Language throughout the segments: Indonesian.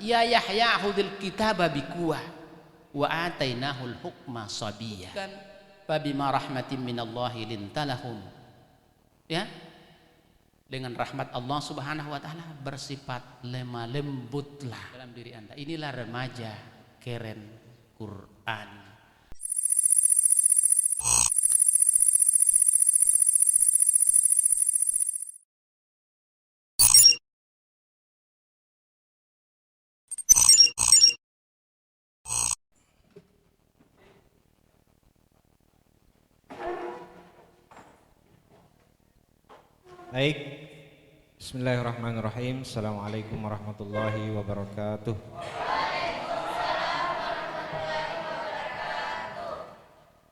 ya Yahya khudil kitaba biquwah wa atainahul hukma sabiyya fa bima rahmatin minallahi lintalahum. Ya, dengan rahmat Allah Subhanahu wa taala bersifat lemah lembutlah dalam diri Anda. Inilah remaja keren Quran. Baik, bismillahirrahmanirrahim. Assalamualaikum warahmatullahi wabarakatuh.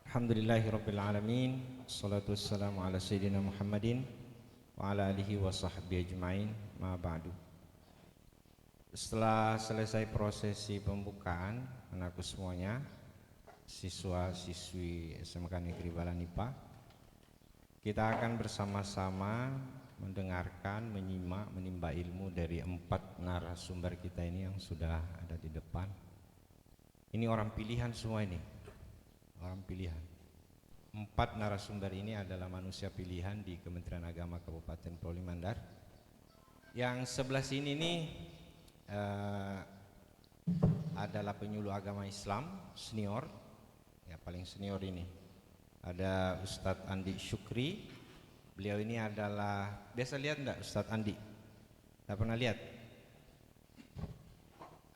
Alhamdulillahirabbil alamin. Assalatu wassalamu ala sayyidina Muhammadin wa ala alihi wa sahbihi ajmain. Ma ba'du. Setelah selesai prosesi pembukaan, anakku semuanya, siswa-siswi SMK Negeri Balanipa, kita akan bersama-sama mendengarkan, menyimak, menimba ilmu dari 4 narasumber kita ini yang sudah ada di depan. Ini orang pilihan semua ini, orang pilihan. 4 narasumber ini adalah manusia pilihan di Kementerian Agama Kabupaten Polri Mandar. Yang sebelah sini nih adalah penyuluh agama Islam senior, ya paling senior ini. Ada Ustadz Andi Syukri. Beliau ini adalah, biasa lihat enggak Ustadz Andi? Tidak pernah lihat?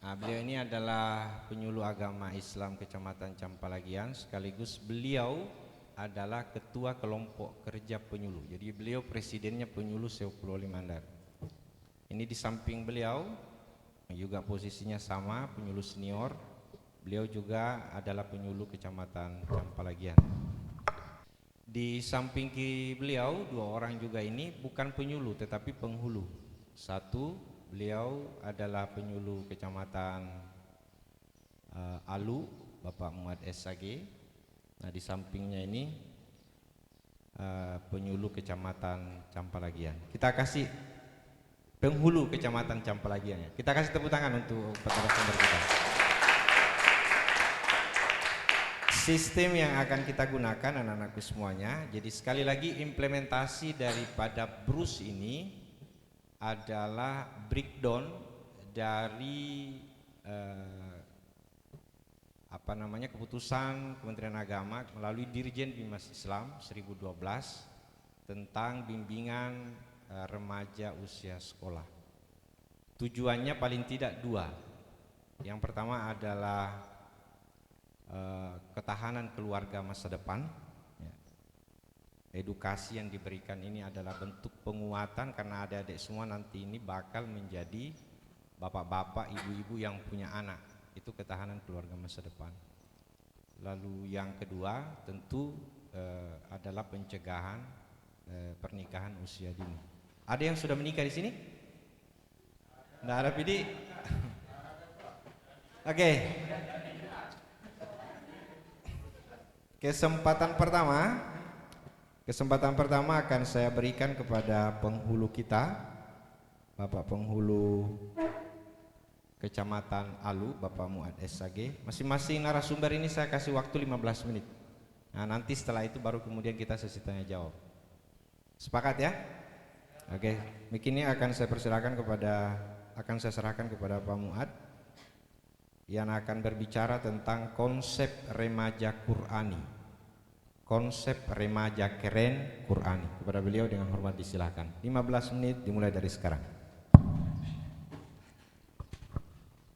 Nah, beliau ini adalah penyuluh agama Islam Kecamatan Campalagian, sekaligus beliau adalah ketua kelompok kerja penyuluh. Jadi beliau presidennya penyuluh se-Pulau Mandar. Ini di samping beliau juga posisinya sama, penyuluh senior. Beliau juga adalah penyuluh Kecamatan Campalagian. Di samping beliau 2 orang juga ini bukan penyuluh tetapi penghulu. Satu, beliau adalah penyuluh Kecamatan Alu, Bapak Muhammad SAG. Nah, di sampingnya ini penyuluh Kecamatan Campalagian. Kita kasih penghulu Kecamatan Campalagian ya. Kita kasih tepuk tangan untuk narasumber kita. Sistem yang akan kita gunakan anak-anakku semuanya. Jadi sekali lagi implementasi daripada BRUS ini adalah breakdown dari keputusan Kementerian Agama melalui Dirjen Bimas Islam 1012 tentang bimbingan remaja usia sekolah. Tujuannya paling tidak 2. Yang pertama adalah ketahanan keluarga masa depan ya. Edukasi yang diberikan ini adalah bentuk penguatan karena adik-adik semua nanti ini bakal menjadi bapak-bapak, ibu-ibu yang punya anak. Itu ketahanan keluarga masa depan. Lalu yang kedua tentu adalah pencegahan pernikahan usia dini. Ada yang sudah menikah di sini? Nggak ada PD? Oke. Kesempatan pertama akan saya berikan kepada penghulu kita, Bapak Penghulu Kecamatan Alu, Bapak Muad SAG. Masing-masing narasumber ini saya kasih waktu 15 menit. Nah, nanti setelah itu baru kemudian kita sesi tanya jawab. Sepakat ya? Oke, mic ini akan saya serahkan kepada Pak Muad yang akan berbicara tentang konsep remaja Qurani. Konsep remaja keren Qurani. Kepada beliau dengan hormat disilakan. 15 menit dimulai dari sekarang.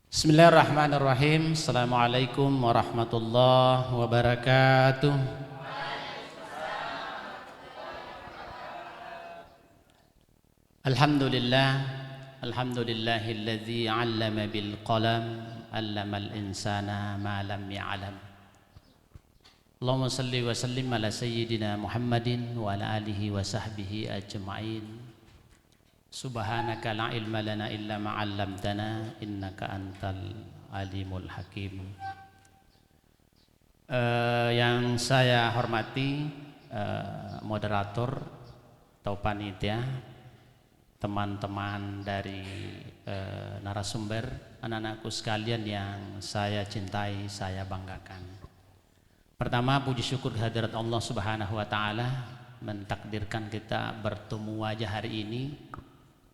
Bismillahirrahmanirrahim. Assalamualaikum warahmatullahi wabarakatuh. Alhamdulillah. Alhamdulillahilladzi 'allama bil qalam, 'allamal insana ma lam ya'lam. Allahumma salli wa sallim ala sayyidina Muhammadin wa ala alihi wa sahbihi ajma'in. Subhanaka la ilma lana illa ma 'allamtana innaka antal alimul hakim. Yang saya hormati moderator atau panitia, teman-teman dari narasumber, anak-anakku sekalian yang saya cintai, saya banggakan. Pertama, puji syukur kehadirat Allah Subhanahu wa taala mentakdirkan kita bertemu wajah hari ini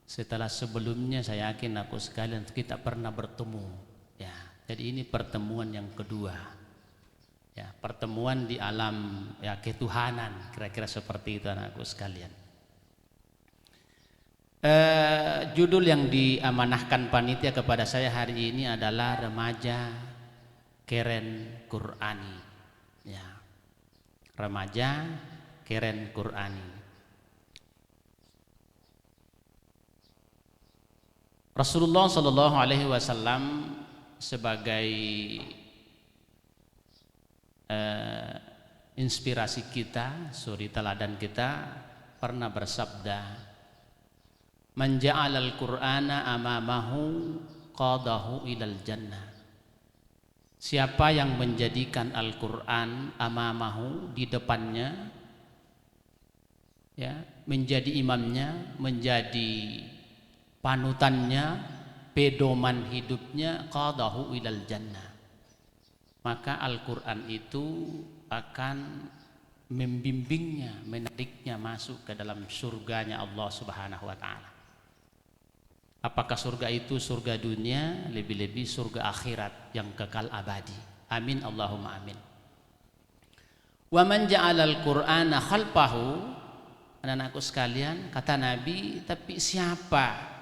setelah sebelumnya saya yakin aku sekalian kita pernah bertemu. Ya, jadi ini pertemuan yang kedua. Ya, pertemuan di alam ya ketuhanan, kira-kira seperti itu anakku sekalian. Judul yang diamanahkan panitia kepada saya hari ini adalah Remaja Keren Qur'ani. Ya, remaja keren Qur'ani. Rasulullah Shallallahu Alaihi Wasallam sebagai inspirasi kita, suri teladan kita, pernah bersabda, "Man ja'alal Qur'ana amamahu qadahu ilal jannah." Siapa yang menjadikan Al-Quran amamahu di depannya, ya, menjadi imamnya, menjadi panutannya, pedoman hidupnya, qadahu ilal jannah, maka Al-Quran itu akan membimbingnya, menariknya masuk ke dalam surganya Allah Subhanahu wa taala. Apakah surga itu surga dunia, lebih-lebih surga akhirat yang kekal abadi. Amin Allahumma amin. Wa man ja'alal Qur'ana khalfahu, anak-anakku sekalian, kata Nabi, tapi siapa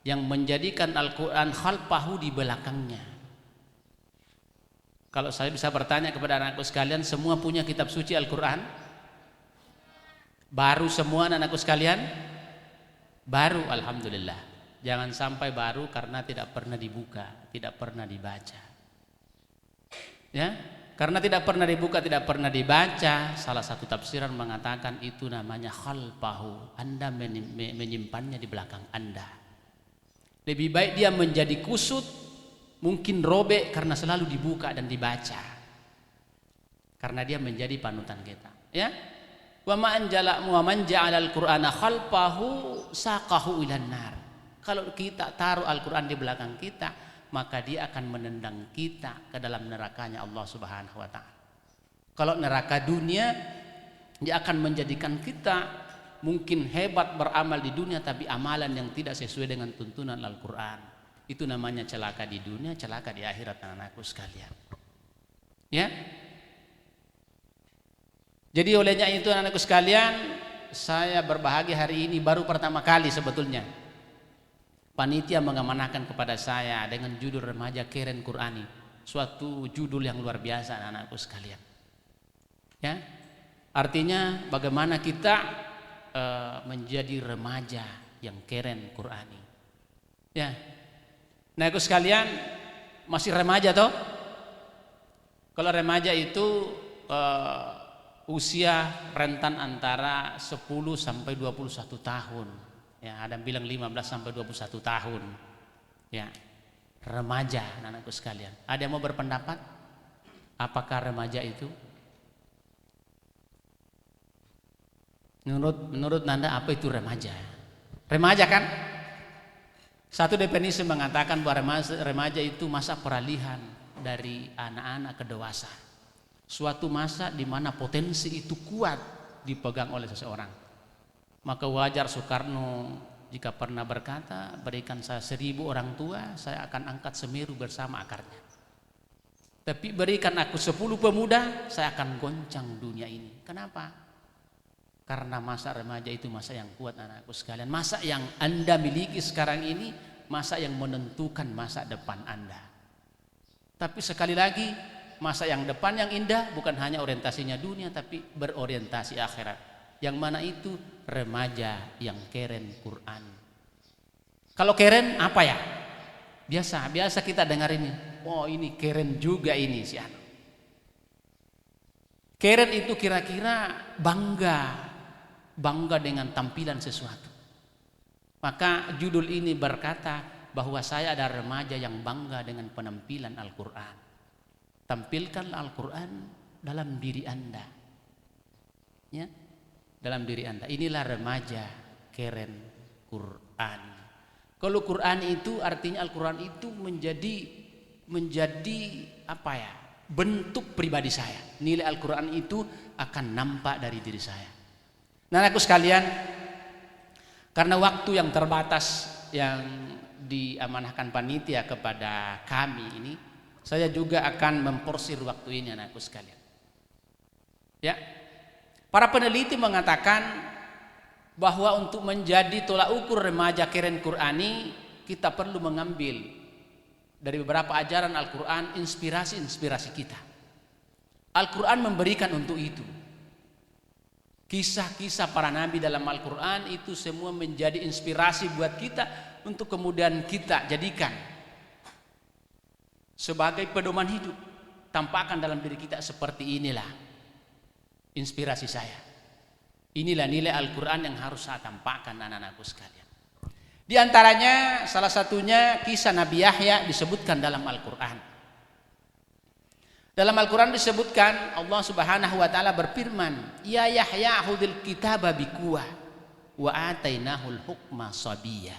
yang menjadikan Al-Qur'an khalfahu di belakangnya? Kalau saya bisa bertanya kepada anak-anakku sekalian, semua punya kitab suci Al-Qur'an? Baru semua anak-anakku sekalian? Baru, alhamdulillah. Jangan sampai baru karena tidak pernah dibuka, tidak pernah dibaca. Ya, karena tidak pernah dibuka, tidak pernah dibaca, salah satu tafsiran mengatakan itu namanya khalfahu. Anda menyimpannya di belakang Anda. Lebih baik dia menjadi kusut, mungkin robek karena selalu dibuka dan dibaca. Karena dia menjadi panutan kita, ya. Wa man ja'alal Qur'ana khalfahu saqahu ilan nar. Kalau kita taruh Al-Quran di belakang kita, maka dia akan menendang kita ke dalam nerakanya Allah Subhanahu wa ta'ala. Kalau neraka dunia, dia akan menjadikan kita mungkin hebat beramal di dunia, tapi amalan yang tidak sesuai dengan tuntunan Al-Quran. Itu namanya celaka di dunia, celaka di akhirat, anak-anakku sekalian. Ya. Jadi olehnya itu anak-anakku sekalian, saya berbahagia hari ini baru pertama kali sebetulnya panitia mengamanahkan kepada saya dengan judul Remaja Keren Qur'ani, suatu judul yang luar biasa anak-anakku sekalian. Ya, artinya bagaimana kita menjadi remaja yang keren Qur'ani. Ya, anak-anakku sekalian, masih remaja toh? Kalau remaja itu usia rentan antara 10 sampai 21 tahun. Ya, ada yang bilang 15 sampai 21 tahun. Ya, remaja anak-anakku sekalian. Ada yang mau berpendapat? Apakah remaja itu? Menurut Nanda apa itu remaja? Remaja kan? Satu definisi mengatakan bahwa remaja itu masa peralihan dari anak-anak ke dewasa. Suatu masa di mana potensi itu kuat dipegang oleh seseorang. Maka wajar Soekarno jika pernah berkata, berikan saya 1000 orang tua, saya akan angkat Semeru bersama akarnya. Tapi berikan aku 10 pemuda, saya akan goncang dunia ini. Kenapa? Karena masa remaja itu masa yang kuat anakku sekalian. Masa yang Anda miliki sekarang ini, masa yang menentukan masa depan Anda. Tapi sekali lagi, masa yang depan yang indah bukan hanya orientasinya dunia, tapi berorientasi akhirat. Yang mana itu remaja yang keren Quran. Kalau keren apa ya? Biasa kita dengar ini. Oh, ini keren juga ini si anak. Keren itu kira-kira bangga dengan tampilan sesuatu. Maka judul ini berkata bahwa saya ada remaja yang bangga dengan penampilan Al-Quran. Tampilkan Al-Quran dalam diri Anda. Ya. Dalam diri Anda. Inilah remaja keren Quran. Kalau Quran itu artinya Al-Quran itu menjadi apa ya? Bentuk pribadi saya. Nilai Al-Quran itu akan nampak dari diri saya. Nah, aku sekalian, karena waktu yang terbatas yang diamanahkan panitia kepada kami ini, saya juga akan memporsir waktu ini anakku sekalian. Ya, para peneliti mengatakan bahwa untuk menjadi tolak ukur remaja keren Qurani, kita perlu mengambil dari beberapa ajaran Al-Quran inspirasi kita. Al-Quran memberikan untuk itu. Kisah-kisah para nabi dalam Al-Quran itu semua menjadi inspirasi buat kita untuk kemudian kita jadikan sebagai pedoman hidup. Tampakkan dalam diri kita seperti inilah inspirasi saya. Inilah nilai Al-Quran yang harus saya tampakkan anak-anakku sekalian. Di antaranya salah satunya kisah Nabi Yahya disebutkan dalam Al-Quran. Dalam Al-Quran disebutkan Allah Subhanahu wa taala berfirman, "Ya Yahya khudhil kitaba biquwah wa atainahul hukma sabiyya."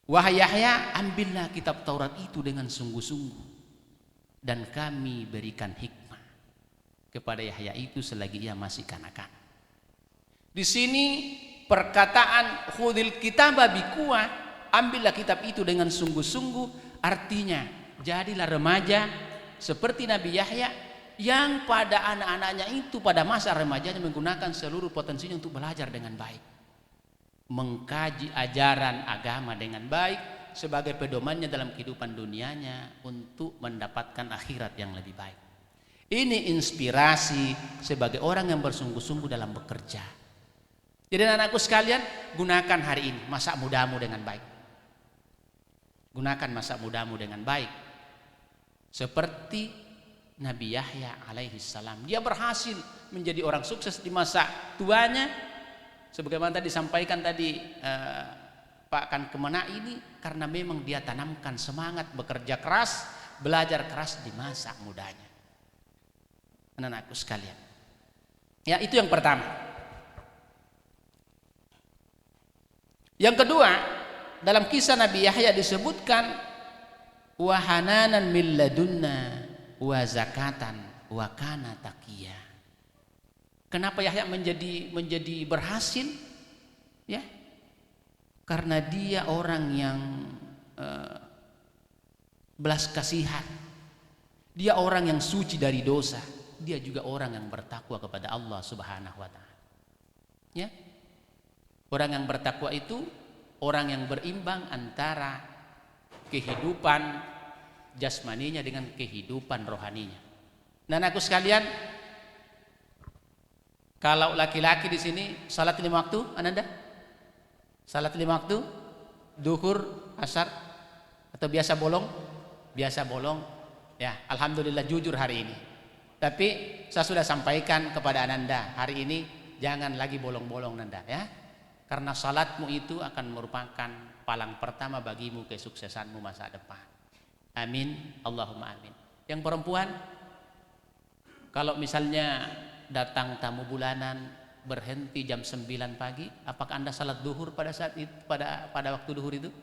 Wahai Yahya, ambillah kitab Taurat itu dengan sungguh-sungguh dan kami berikan hikmah kepada Yahya itu selagi ia masih kanak-kanak. Di sini perkataan khudhil kitaba biquwah, ambillah kitab itu dengan sungguh-sungguh, artinya jadilah remaja seperti Nabi Yahya yang pada anak-anaknya itu pada masa remajanya menggunakan seluruh potensinya untuk belajar dengan baik, mengkaji ajaran agama dengan baik sebagai pedomannya dalam kehidupan dunianya untuk mendapatkan akhirat yang lebih baik. Ini inspirasi sebagai orang yang bersungguh-sungguh dalam bekerja. Jadi anak-anakku sekalian, gunakan hari ini masa mudamu dengan baik. Gunakan masa mudamu dengan baik. Seperti Nabi Yahya alaihi salam, dia berhasil menjadi orang sukses di masa tuanya, sebagaimana tadi disampaikan tadi Pak Kan Kemena ini, karena memang dia tanamkan semangat bekerja keras, belajar keras di masa mudanya. Anak-anakku sekalian, ya itu yang pertama. Yang kedua, dalam kisah Nabi Yahya disebutkan wa hananan min ladunna wa zakatan wa kana taqiyya. Kenapa Yahya menjadi berhasil? Ya, karena dia orang yang belas kasihan. Dia orang yang suci dari dosa. Dia juga orang yang bertakwa kepada Allah Subhanahu wa taala. Ya. Orang yang bertakwa itu orang yang berimbang antara kehidupan jasmaninya dengan kehidupan rohaninya. Nah, anakku sekalian, kalau laki-laki di sini salat 5 waktu, Ananda? Salat 5 waktu? Duhur, asar, atau biasa bolong? Biasa bolong. Ya, alhamdulillah jujur hari ini. Tapi saya sudah sampaikan kepada Ananda, hari ini jangan lagi bolong-bolong Nanda ya. Karena salatmu itu akan merupakan palang pertama bagimu kesuksesanmu masa depan. Amin, Allahumma amin. Yang perempuan, kalau misalnya datang tamu bulanan berhenti jam 9 pagi, apakah Anda salat duhur pada saat itu, pada waktu duhur itu?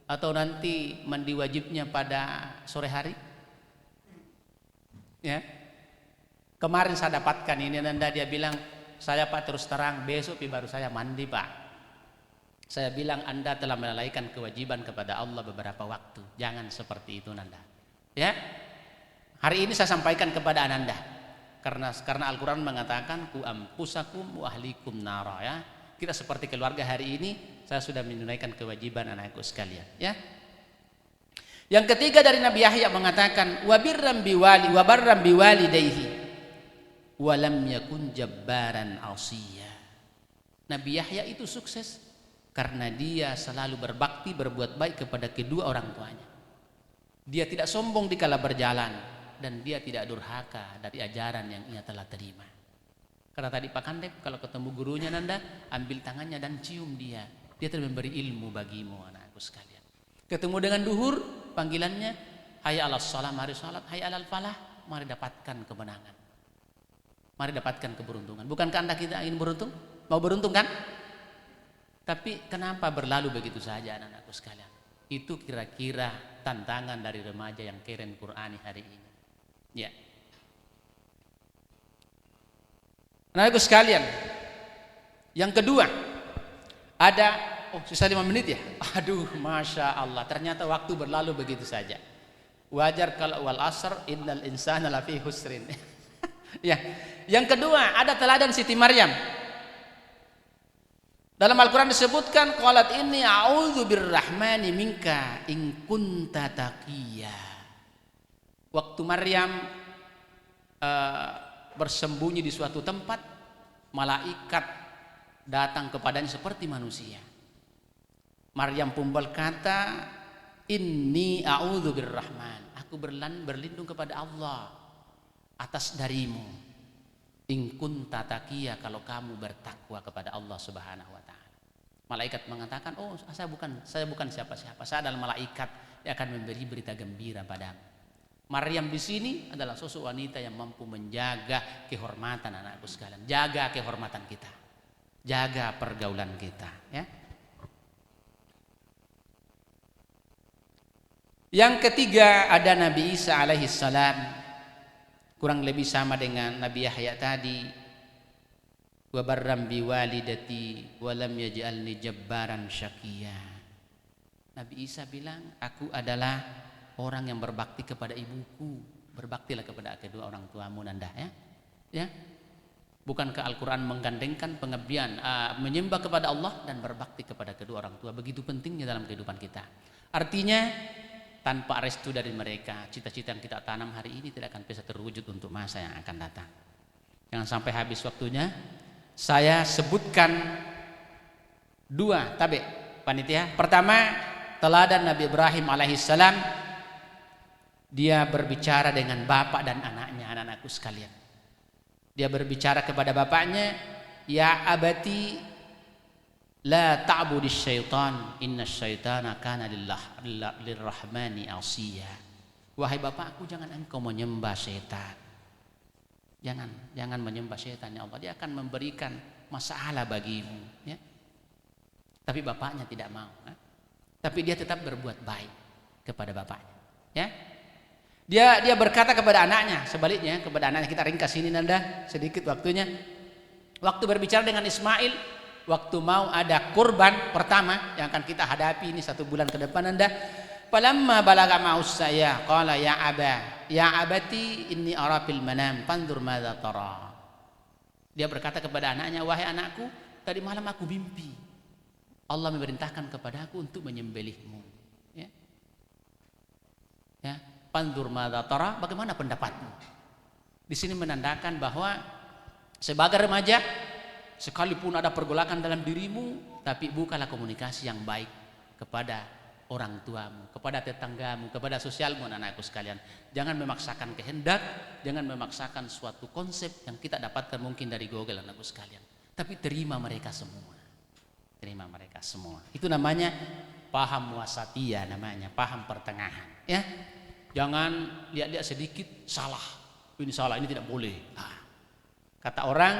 Atau nanti mandi wajibnya pada sore hari? Ya. Kemarin saya dapatkan ini Anda, dia bilang, "Saya Pak terus terang besok baru saya mandi Pak." Saya bilang Anda telah melalaikan kewajiban kepada Allah beberapa waktu. Jangan seperti itu Nanda. Ya. Hari ini saya sampaikan kepada Ananda. Karena Al-Quran mengatakan ku ampusakum wa ahlikum nara ya. Kita seperti keluarga hari ini, saya sudah menunaikan kewajiban anakku sekalian, ya. Yang ketiga dari Nabi Yahya mengatakan wa birram biwali wa barram biwalidayhi wa lam yakun jabbaran asiya. Nabi Yahya itu sukses karena dia selalu berbakti, berbuat baik kepada kedua orang tuanya. Dia tidak sombong dikala berjalan dan dia tidak durhaka dari ajaran yang ia telah terima. Karena tadi Pak Kandep kalau ketemu gurunya Nanda, ambil tangannya dan cium dia. Dia telah memberi ilmu bagimu anakku sekalian. Ketemu dengan duhur, panggilannya hayya 'alas shalah, mari salat, hayya 'alal falah, mari dapatkan kemenangan. Mari dapatkan keberuntungan. Bukankah Anda kita ingin beruntung? Mau beruntung kan? Tapi kenapa berlalu begitu saja anak-anakku sekalian? Itu kira-kira tantangan dari remaja yang keren Qur'ani hari ini. Ya. Anak-anakku sekalian, yang kedua ada, sisa 5 menit ya? Aduh, Masya Allah, ternyata waktu berlalu begitu saja. Wajar kalau wal asr innal insana lafi husrin. Ya. Yang kedua ada teladan Siti Maryam. Dalam Al-Quran disebutkan qalat inni a'udzu birrahmani minka in kunta taqiyya. Waktu Maryam bersembunyi di suatu tempat, malaikat datang kepadanya seperti manusia. Maryam pun berkata, inni a'udzu birrahman, aku berlindung kepada Allah atas darimu. In kunta taqiyya, kalau kamu bertakwa kepada Allah Subhanahu wa taala. Malaikat mengatakan, saya bukan siapa-siapa, saya adalah malaikat yang akan memberi berita gembira padamu. Maryam di sini adalah sosok wanita yang mampu menjaga kehormatan anakku sekalian, jaga kehormatan kita, jaga pergaulan kita, ya. Yang ketiga ada Nabi Isa alaihi salam. Kurang lebih sama dengan Nabi Yahya tadi. Wa barram bi walidati wa lam yaj'alni jabbaran syaqiyya. Nabi Isa bilang, aku adalah orang yang berbakti kepada ibuku. Berbaktilah kepada kedua orang tuamu Nanda, ya. Ya. Bukankah Al-Qur'an menggandengkan pengabdian, menyembah kepada Allah dan berbakti kepada kedua orang tua, begitu pentingnya dalam kehidupan kita. Artinya tanpa restu dari mereka, cita-cita yang kita tanam hari ini tidak akan bisa terwujud untuk masa yang akan datang. Jangan sampai habis waktunya. Saya sebutkan 2 tabe panitia. Pertama, teladan Nabi Ibrahim alaihissalam. Dia berbicara dengan bapak dan anaknya, anak-anakku sekalian. Dia berbicara kepada bapaknya, ya abati la ta'budis syaitan innasy syaitana kana lirrahmani asiya. Wahai bapakku, jangan engkau menyembah setan. Jangan menyembah setan, ya Allah, dia akan memberikan masalah bagimu, ya. Tapi bapaknya tidak mau, ya. Tapi dia tetap berbuat baik kepada bapaknya, ya. Dia berkata kepada anaknya, sebaliknya kepada anaknya. Kita ringkas ini Nanda, sedikit waktunya. Waktu berbicara dengan Ismail, waktu mau ada kurban pertama yang akan kita hadapi ini 1 bulan ke depan Anda. Falamma balagha ma'us saya qala ya abati inni ara fil manam fanzur madza tara. Dia berkata kepada anaknya, wahai anakku, tadi malam aku mimpi Allah memerintahkan kepadaku untuk menyembelihmu, ya. Ya, fanzur madza tara, bagaimana pendapatmu? Di sini menandakan bahwa sebagai remaja, sekalipun ada pergolakan dalam dirimu, tapi bukalah komunikasi yang baik kepada orang tuamu, kepada tetanggamu, kepada sosialmu, anak-anakku sekalian. Jangan memaksakan kehendak, jangan memaksakan suatu konsep yang kita dapatkan mungkin dari Google, anakku sekalian. Tapi terima mereka semua. Terima mereka semua. Itu namanya paham wasatiyah, namanya paham pertengahan, ya. Jangan lihat-lihat sedikit salah. Ini salah, ini tidak boleh. Kata orang,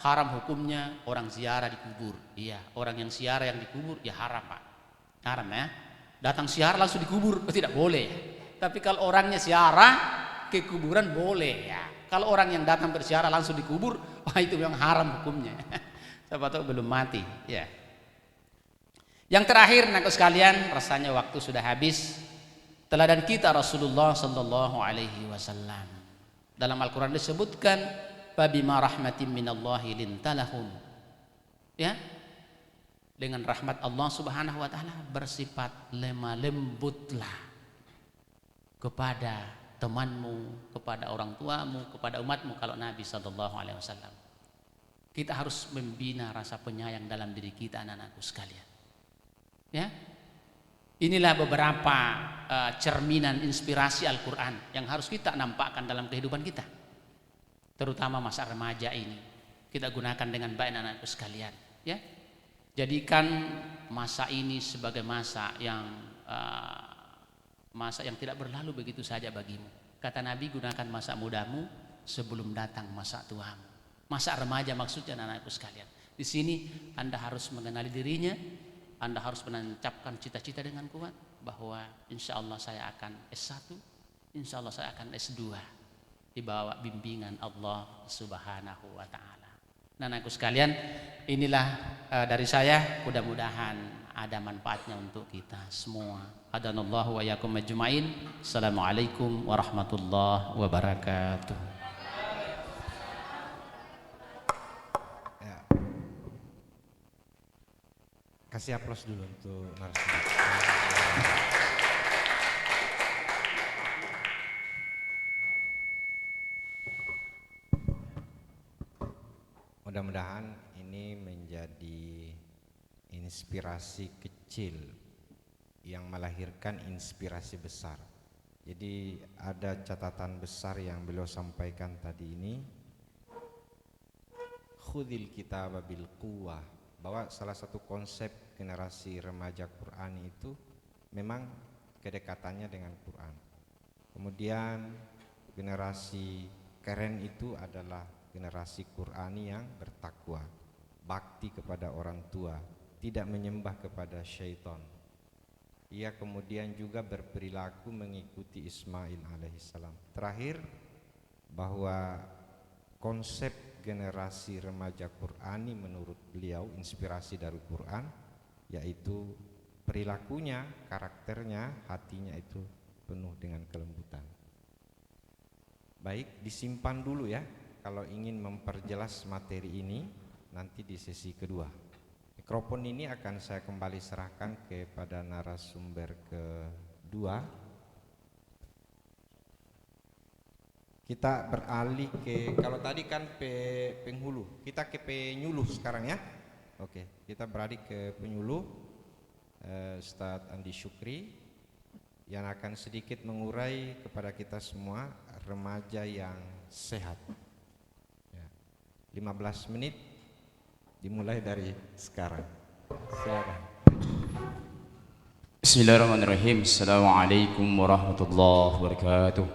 haram hukumnya orang ziarah di kubur. Iya, orang yang ziarah yang dikubur ya haram, Pak. Haram, ya. Datang ziarah langsung dikubur tidak boleh, ya. Tapi kalau orangnya ziarah ke kuburan boleh, ya. Kalau orang yang datang berziarah langsung dikubur, wah itu yang haram hukumnya. Siapa tahu belum mati, ya. Yang terakhir, anak sekalian, rasanya waktu sudah habis. Teladan kita Rasulullah sallallahu alaihi wasallam. Dalam Al-Qur'an disebutkan, "Fabima rahmatin minallahi lintalahum." Ya. Dengan rahmat Allah Subhanahu wa taala, bersifat lemah lembutlah kepada temanmu, kepada orang tuamu, kepada umatmu kalau Nabi sallallahu alaihi wasallam. Kita harus membina rasa penyayang dalam diri kita, anak-anakku sekalian. Ya. Inilah beberapa cerminan inspirasi Al-Qur'an yang harus kita nampakkan dalam kehidupan kita. Terutama masa remaja ini. Kita gunakan dengan baik, anak-anakku sekalian, ya. Jadikan masa ini sebagai masa yang tidak berlalu begitu saja bagimu. Kata Nabi, gunakan masa mudamu sebelum datang masa tuamu. Masa remaja maksudnya, anak-anakku sekalian. Di sini Anda harus mengenali dirinya, Anda harus menancapkan cita-cita dengan kuat bahwa insya Allah saya akan S1, insya Allah saya akan S2 di bawah bimbingan Allah Subhanahu wa Ta'ala. Nah, anakku sekalian, inilah dari saya, mudah-mudahan ada manfaatnya untuk kita semua. Hadanallahu wa iyyakum ajmain. Assalamualaikum warahmatullahi wabarakatuh. Ya. Kasih aplaus dulu untuk narasumber. Mudah-mudahan ini menjadi inspirasi kecil yang melahirkan inspirasi besar. Jadi ada catatan besar yang beliau sampaikan tadi ini, khudil kitaba bil quwwah, bahwa salah satu konsep generasi remaja Qur'ani itu memang kedekatannya dengan Quran. Kemudian generasi keren itu adalah generasi Qur'ani yang bertakwa, bakti kepada orang tua, tidak menyembah kepada syaitan. Ia kemudian juga berperilaku mengikuti Ismail alaihissalam. Terakhir, bahwa konsep generasi remaja Qur'ani menurut beliau inspirasi dari Quran, yaitu perilakunya, karakternya, hatinya itu penuh dengan kelembutan. Baik, disimpan dulu ya kalau ingin memperjelas materi ini nanti di sesi kedua. Mikrofon ini akan saya kembali serahkan kepada narasumber kedua. Kita beralih ke, kalau tadi kan penghulu, kita ke penyuluh sekarang ya. Oke, kita beralih ke penyuluh, Ustadz Andi Syukri, yang akan sedikit mengurai kepada kita semua remaja yang sehat. 15 menit dimulai dari sekarang. Silakan. Bismillahirrahmanirrahim. Assalamualaikum warahmatullahi wabarakatuh.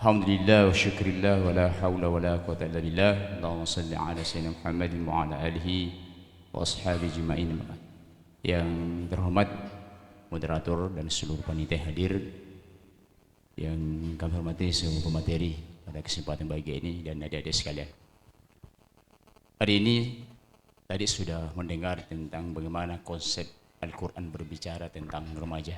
Alhamdulillah wa syukurillah wa la hawla wa la quwwata illa billah. Allahumma salli ala sayyidina Muhammadin wa ala alihi wa ashabihi ajma'in. Yang terhormat moderator dan seluruh panitia hadir, yang kami hormati seluruh pemateri pada kesempatan bahagia ini dan adik-adik sekalian. Hari ini tadi sudah mendengar tentang bagaimana konsep Al-Quran berbicara tentang remaja.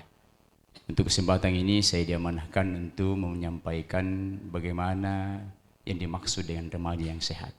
Untuk kesempatan ini saya diamanahkan untuk menyampaikan bagaimana yang dimaksud dengan remaja yang sehat.